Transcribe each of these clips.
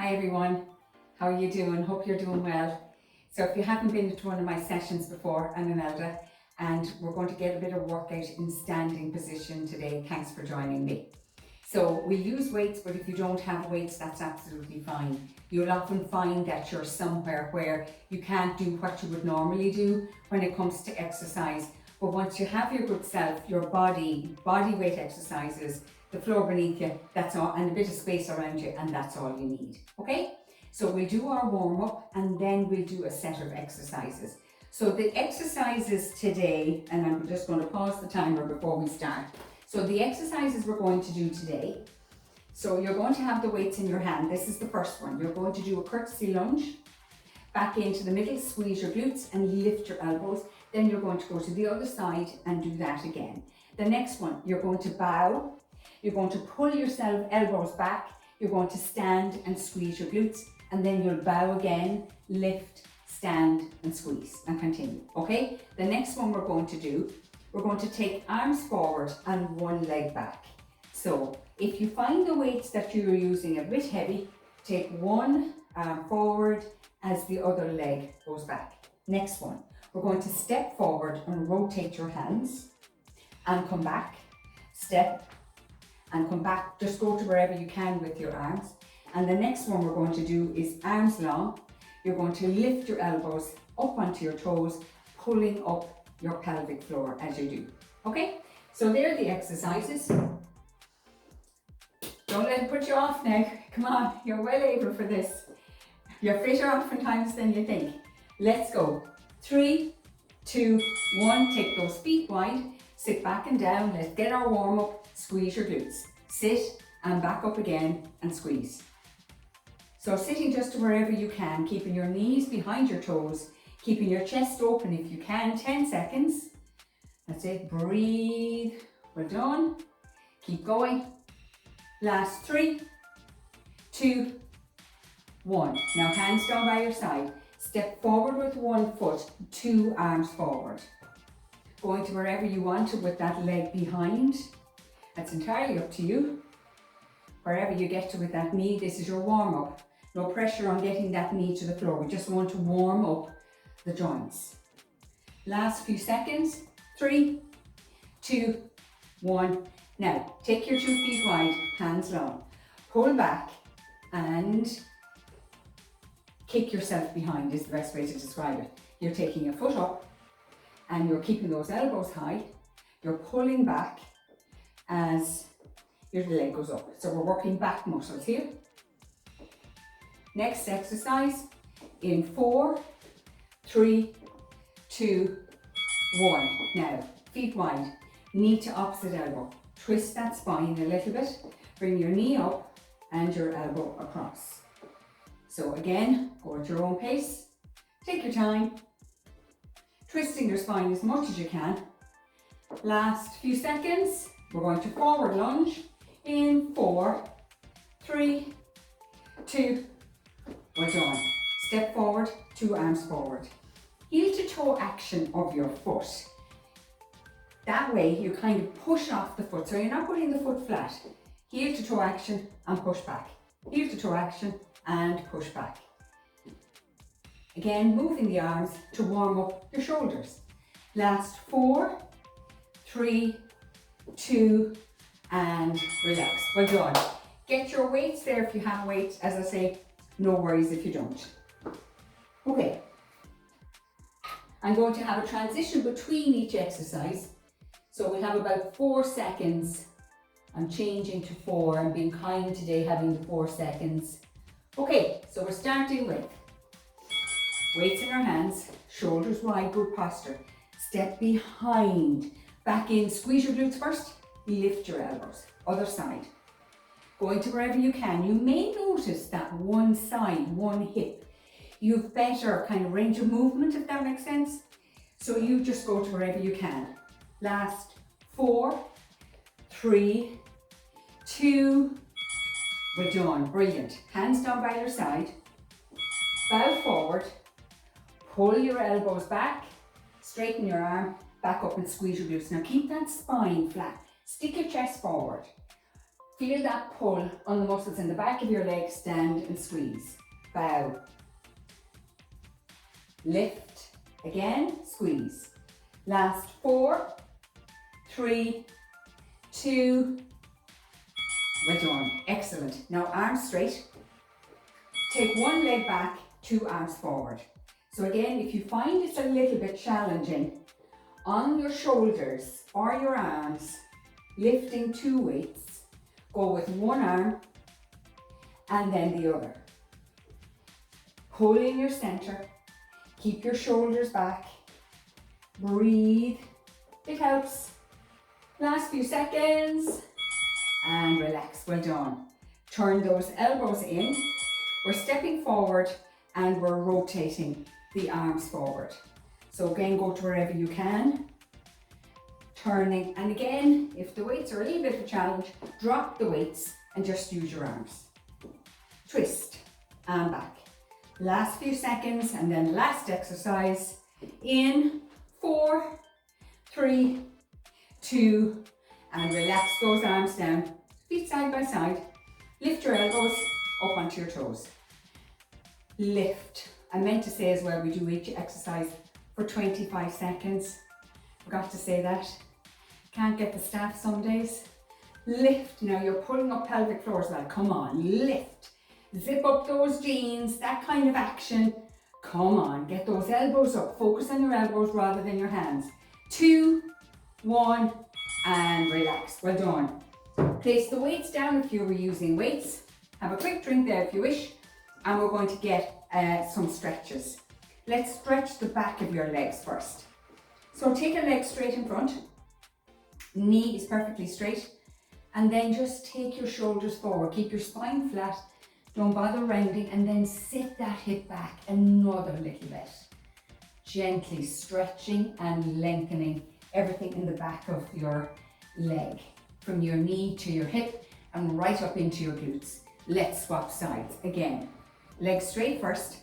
Hi everyone, how are you doing? Hope you're doing well. So if you haven't been to one of my sessions before, I'm Imelda and we're going to get a bit of workout in standing position today. Thanks for joining me. So we use weights, but if you don't have weights, that's absolutely fine. You'll often find that you're somewhere where you can't do what you would normally do when it comes to exercise. But once you have your good self, your body weight exercises, the floor beneath you, that's all, and a bit of space around you, and that's all you need, okay? So we'll do our warm up and then we'll do a set of exercises. So the exercises today, and I'm just going to pause the timer before we start. So the exercises we're going to do today, so you're going to have the weights in your hand. This is the first one. You're going to do a curtsy lunge, back into the middle, squeeze your glutes and lift your elbows. Then you're going to go to the other side and do that again. The next one, you're going to bow. You're going to pull yourself elbows back. You're going to stand and squeeze your glutes, and then you'll bow again, lift, stand and squeeze and continue, okay? The next one we're going to do, we're going to take arms forward and one leg back. So if you find the weights that you're using a bit heavy, take one arm forward as the other leg goes back. Next one, we're going to step forward and rotate your hands and come back, step and come back. Just go to wherever you can with your arms. And the next one we're going to do is arms long. You're going to lift your elbows up onto your toes, pulling up your pelvic floor as you do. Okay, so there are the exercises. Don't let it put you off now. Come on, you're well able for this. You're fitter oftentimes than you think. Let's go. 3, 2, 1. Take those feet wide. Sit back and down. Let's get our warm up. Squeeze your glutes. Sit and back up again and squeeze. So sitting just to wherever you can, keeping your knees behind your toes, keeping your chest open if you can, 10 seconds. That's it, breathe, well done. Keep going. Last 3, 2, 1. Now hands down by your side. Step forward with one foot, 2 arms forward. Going to wherever you want to with that leg behind. That's entirely up to you. Wherever you get to with that knee, this is your warm up. No pressure on getting that knee to the floor. We just want to warm up the joints. Last few seconds. 3, 2, 1. Now, take your 2 feet wide, hands long. Pull back and kick yourself behind is the best way to describe it. You're taking a foot up and you're keeping those elbows high. You're pulling back as your leg goes up. So we're working back muscles here. Next exercise in 4, 3, 2, 1. Now, feet wide, knee to opposite elbow. Twist that spine a little bit. Bring your knee up and your elbow across. So again, go at your own pace. Take your time. Twisting your spine as much as you can. Last few seconds, we're going to forward lunge in 4, 3, 2, well done. Step forward, 2 arms forward. Heel to toe action of your foot. That way you kind of push off the foot, so you're not putting the foot flat. Heel to toe action and push back. Heel to toe action and push back. Again, moving the arms to warm up your shoulders. Last 4, 3, 2, and relax. Well done. Get your weights there if you have weights. As I say, no worries if you don't. Okay. I'm going to have a transition between each exercise. So we'll have about 4 seconds. I'm changing to 4. I'm being kind today, having the 4 seconds. Okay, so we're starting with weights in our hands, shoulders wide, good posture. Step behind, back in, squeeze your glutes first, lift your elbows, other side. Going to wherever you can. You may notice that one side, one hip, you've better kind of range of movement, if that makes sense. So you just go to wherever you can. Last 4, 3, 2, well done, brilliant. Hands down by your side, bow forward, pull your elbows back, straighten your arm, back up and squeeze your glutes. Now keep that spine flat, stick your chest forward. Feel that pull on the muscles in the back of your legs, stand and squeeze. Bow. Lift. Again, squeeze. Last 4, 3, 2, well done. Excellent. Now arms straight. Take one leg back, 2 arms forward. So again, if you find it's a little bit challenging, on your shoulders or your arms, lifting 2 weights, go with one arm and then the other. Pull in your center, keep your shoulders back, breathe, it helps. Last few seconds, and relax, well done. Turn those elbows in, we're stepping forward and we're rotating the arms forward. So again, go to wherever you can, turning, and again, if the weights are a little bit of a challenge, drop the weights and just use your arms. Twist and back. Last few seconds and then last exercise. In 4, 3, 2, and relax those arms down. Feet side by side. Lift your elbows up onto your toes. Lift. I meant to say as well, we do each exercise for 25 seconds. Forgot to say that. Can't get the staff some days. Lift. Now you're pulling up pelvic floors. Well, come on, lift. Zip up those jeans, that kind of action. Come on, get those elbows up. Focus on your elbows rather than your hands. 2, 1, and relax. Well done. Place the weights down if you were using weights. Have a quick drink there if you wish. And we're going to get some stretches. Let's stretch the back of your legs first. So take a leg straight in front. Knee is perfectly straight. And then just take your shoulders forward. Keep your spine flat. Don't bother rounding, and then sit that hip back another little bit. Gently stretching and lengthening everything in the back of your leg. From your knee to your hip and right up into your glutes. Let's swap sides again. Legs straight first,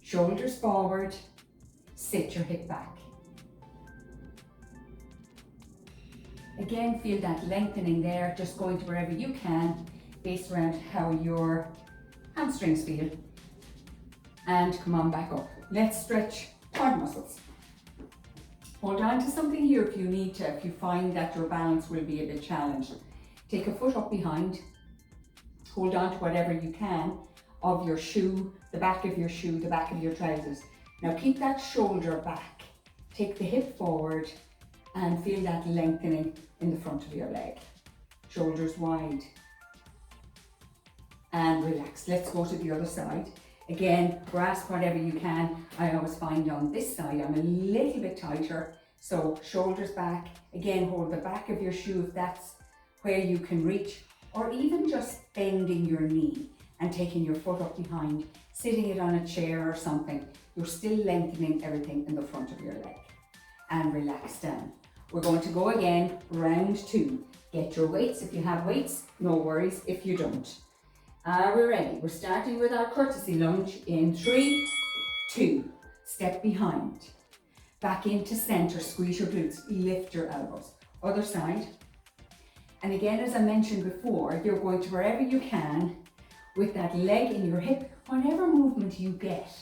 shoulders forward, sit your hip back. Again, feel that lengthening there, just going to wherever you can, based around how your hamstrings feel. And come on back up. Let's stretch quad muscles. Hold on to something here if you need to, if you find that your balance will be a bit challenged. Take a foot up behind. Hold on to whatever you can of your shoe, the back of your shoe, the back of your trousers. Now keep that shoulder back. Take the hip forward and feel that lengthening in the front of your leg. Shoulders wide. And relax. Let's go to the other side. Again, grasp whatever you can. I always find on this side I'm a little bit tighter. So shoulders back. Again, hold the back of your shoe if that's where you can reach. Or even just bending your knee and taking your foot up behind, sitting it on a chair or something. You're still lengthening everything in the front of your leg. And relax down. We're going to go again, round 2. Get your weights if you have weights, no worries if you don't. Are we ready? We're starting with our Curtesy lunge in 3, 2. Step behind. Back into center, squeeze your glutes, lift your elbows. Other side. And again, as I mentioned before, you're going to wherever you can with that leg in your hip. Whatever movement you get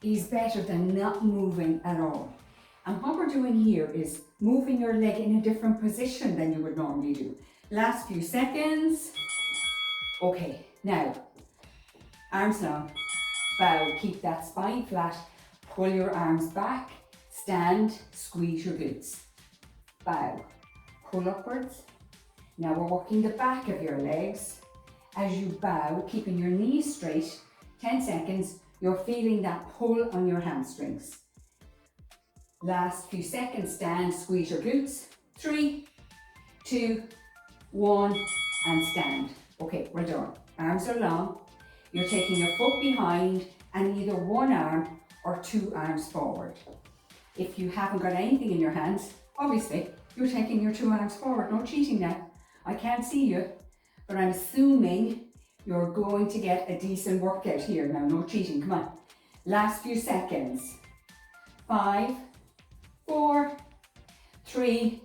is better than not moving at all. And what we're doing here is moving your leg in a different position than you would normally do. Last few seconds. Okay, now, arms long, bow, keep that spine flat, pull your arms back, stand, squeeze your glutes. Bow, pull upwards. Now we're working the back of your legs. As you bow, keeping your knees straight, 10 seconds, you're feeling that pull on your hamstrings. Last few seconds, stand, squeeze your glutes. 3, 2, 1, and stand. Okay, we're done. Arms are long. You're taking a foot behind and either one arm or 2 arms forward. If you haven't got anything in your hands, obviously, you're taking your 2 arms forward. No cheating now. I can't see you, but I'm assuming you're going to get a decent workout here. Now, no cheating, come on. Last few seconds. 5, 4, 3,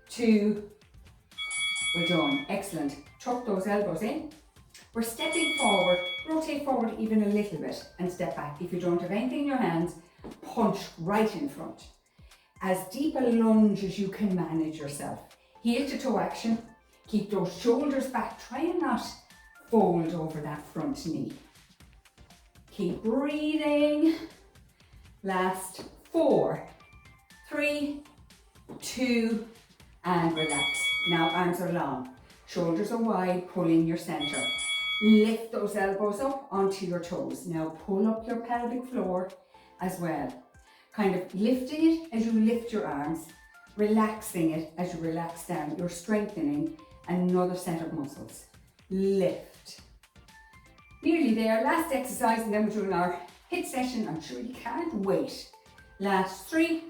2, we're done. Excellent. tuck those elbows in. We're stepping forward, rotate forward even a little bit and step back. If you don't have anything in your hands, punch right in front. As deep a lunge as you can manage yourself. Heel to toe action. Keep those shoulders back. Try and not fold over that front knee. Keep breathing. Last 4, 3, 2, and relax. Now arms are long, shoulders are wide, pull in your center. Lift those elbows up onto your toes. Now pull up your pelvic floor as well. Kind of lifting it as you lift your arms, relaxing it as you relax down. You're strengthening another set of muscles. Lift. Nearly there, last exercise, and then we're doing our HIIT session. I'm sure you can't wait. Last 3,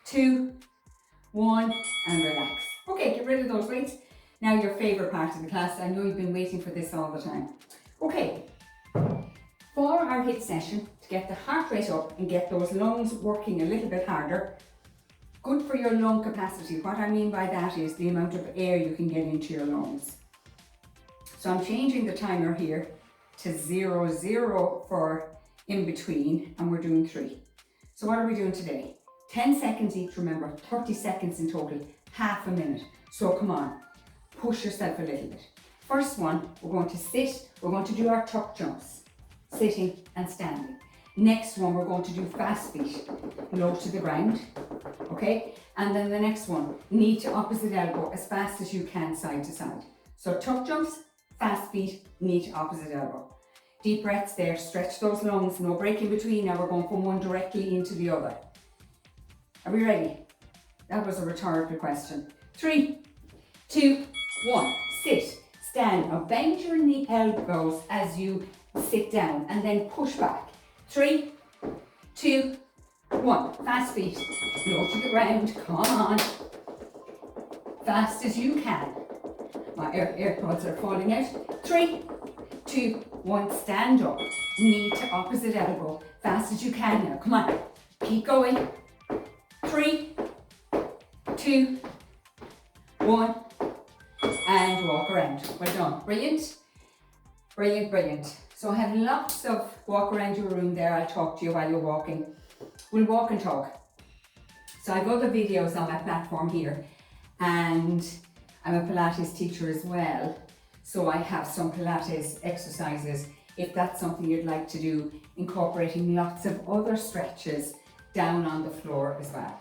2, 1, and relax. Okay, get rid of those weights. Now your favorite part of the class. I know you've been waiting for this all the time. Okay, for our HIIT session, to get the heart rate up and get those lungs working a little bit harder, good for your lung capacity. What I mean by that is the amount of air you can get into your lungs. So I'm changing the timer here to 0, 0 for in between, and we're doing 3. So what are we doing today? 10 seconds each, remember, 30 seconds in total, half a minute. So come on, push yourself a little bit. First one, we're going to sit, we're going to do our tuck jumps, sitting and standing. Next one, we're going to do fast feet, low to the ground, okay? And then the next one, knee to opposite elbow, as fast as you can, side to side. So tuck jumps, fast feet, knee to opposite elbow. Deep breaths there, stretch those lungs, no break in between. Now we're going from one directly into the other. Are we ready? That was a rhetorical question. 3, 2, 1, sit, stand. Now bend your knee elbows as you sit down and then push back. 3, 2, 1, fast feet, low to the ground, come on. Fast as you can. My AirPods are falling out. 3, 2, 1, stand up. Knee to opposite elbow. Fast as you can now. Come on. Keep going. 3, 2, 1, and walk around. Well done. Brilliant. Brilliant, brilliant. So I have lots of walk around your room there. I'll talk to you while you're walking. We'll walk and talk. So I've other videos on my platform here, and I'm a Pilates teacher as well. So I have some Pilates exercises, if that's something you'd like to do, incorporating lots of other stretches down on the floor as well.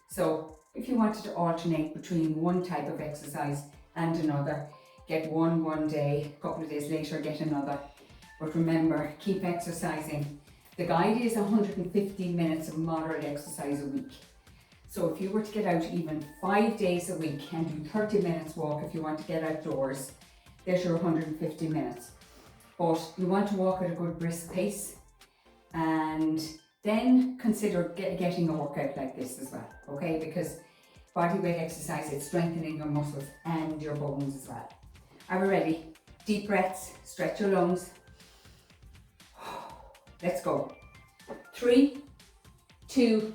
So if you wanted to alternate between one type of exercise and another, get one day, a couple of days later get another. But remember, keep exercising. The guide is 150 minutes of moderate exercise a week. So if you were to get out even 5 days a week and do 30 minutes walk if you want to get outdoors, there's your 150 minutes. But you want to walk at a good brisk pace, and then consider getting a workout like this as well, okay? Because body weight exercise, it's strengthening your muscles and your bones as well. Are we ready? Deep breaths, stretch your lungs. Let's go. 3, 2,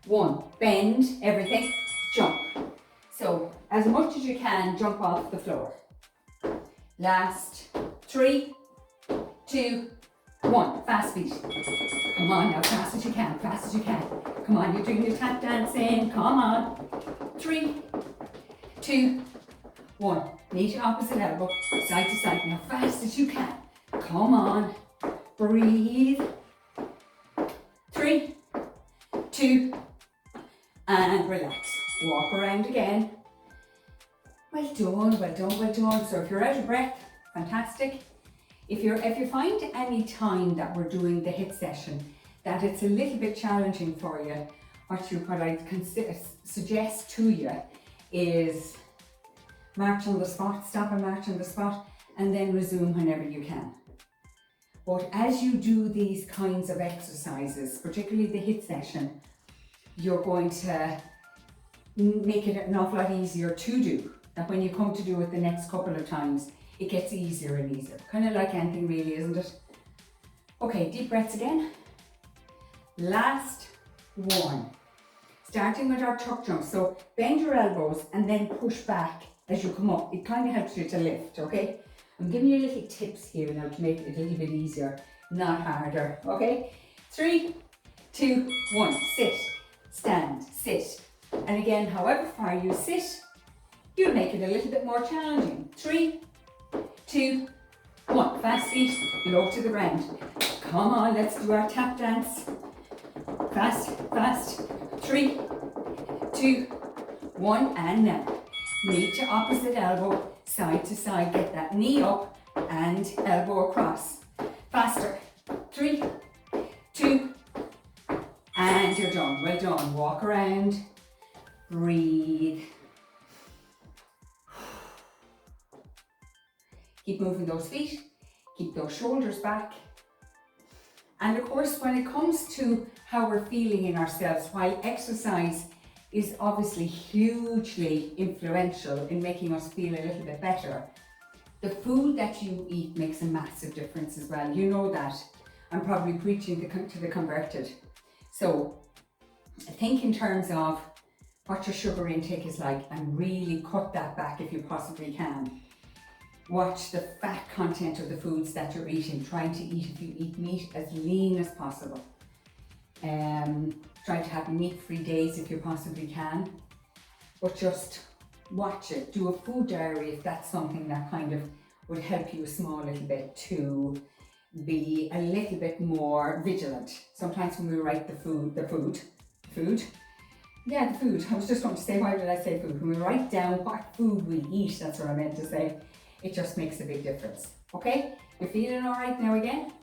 1. Bend everything, jump. So as much as you can, jump off the floor. Last 3, 2, 1. Fast feet. Come on now, fast as you can, fast as you can. Come on, you're doing your tap dancing. Come on. 3, 2, 1. Knee to opposite elbow, side to side. Now fast as you can. Come on. Breathe. 3, 2, and relax. Walk around again. Well done, well done, well done. So if you're out of breath, fantastic. If you find any time that we're doing the HIIT session that it's a little bit challenging for you, what I suggest to you is march on the spot, stop and march on the spot, and then resume whenever you can. But as you do these kinds of exercises, particularly the HIIT session, you're going to make it an awful lot easier to do. That when you come to do it the next couple of times, it gets easier and easier. Kind of like anything really, isn't it? Okay, deep breaths again. Last one. Starting with our tuck jump. So bend your elbows and then push back as you come up. It kind of helps you to lift, okay? I'm giving you little tips here now to make it a little bit easier, not harder, okay? 3, 2, 1, sit, stand, sit. And again, however far you sit, you'll make it a little bit more challenging. 3, 2, 1, fast feet, low to the ground. Come on, let's do our tap dance. Fast, fast. 3, 2, 1, and now. Meet your opposite elbow, side to side. Get that knee up and elbow across. Faster. 3, 2, and you're done. Well done. Walk around. Breathe. Keep moving those feet. Keep those shoulders back. And of course, when it comes to how we're feeling in ourselves, while exercise is obviously hugely influential in making us feel a little bit better, the food that you eat makes a massive difference as well. You know that. I'm probably preaching to the converted. So think in terms of what your sugar intake is like and really cut that back if you possibly can. Watch the fat content of the foods that you're eating. Trying to eat, if you eat meat, as lean as possible. Try to have meat-free days if you possibly can. But just watch it. Do a food diary if that's something that kind of would help you a small little bit to be a little bit more vigilant. Sometimes when we write the food. I was just going to say, why did I say food? When we write down what food we eat, that's what I meant to say. It just makes a big difference. Okay, you're feeling all right now again?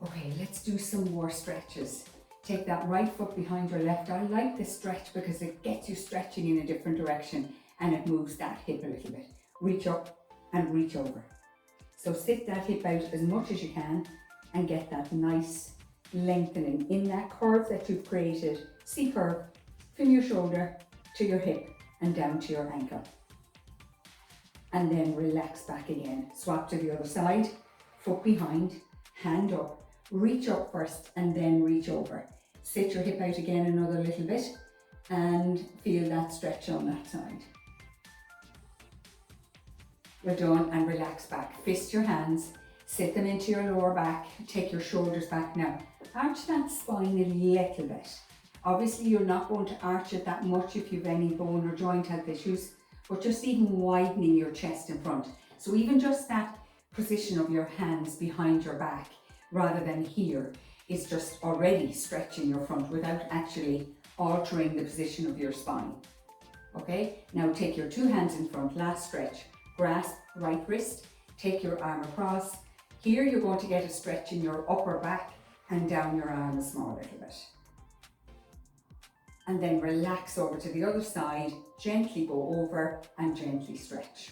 Okay, let's do some more stretches. Take that right foot behind your left. I like this stretch because it gets you stretching in a different direction and it moves that hip a little bit. Reach up and reach over. So sit that hip out as much as you can and get that nice lengthening in that curve that you've created. C curve from your shoulder to your hip and down to your ankle. And then relax back again. Swap to the other side, foot behind, hand up, reach up first and then reach over. Sit your hip out again another little bit and feel that stretch on that side. Well done, and relax back. Fist your hands, sit them into your lower back, take your shoulders back now. Arch that spine a little bit. Obviously you're not going to arch it that much if you've any bone or joint health issues, but just even widening your chest in front. So even just that position of your hands behind your back rather than here is just already stretching your front without actually altering the position of your spine. Okay, now take your two hands in front, last stretch. Grasp right wrist, take your arm across. Here you're going to get a stretch in your upper back and down your arm a small little bit. And then relax over to the other side, gently go over and gently stretch.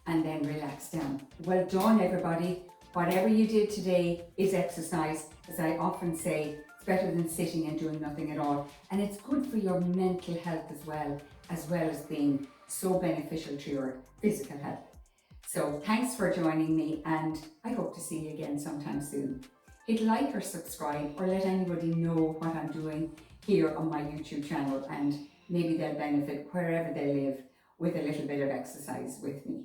And then relax down. Well done, everybody. Whatever you did today is exercise. As I often say, it's better than sitting and doing nothing at all. And it's good for your mental health as well as being so beneficial to your physical health. So thanks for joining me, and I hope to see you again sometime soon. Hit like or subscribe, or let anybody know what I'm doing here on my YouTube channel, and maybe they'll benefit wherever they live with a little bit of exercise with me.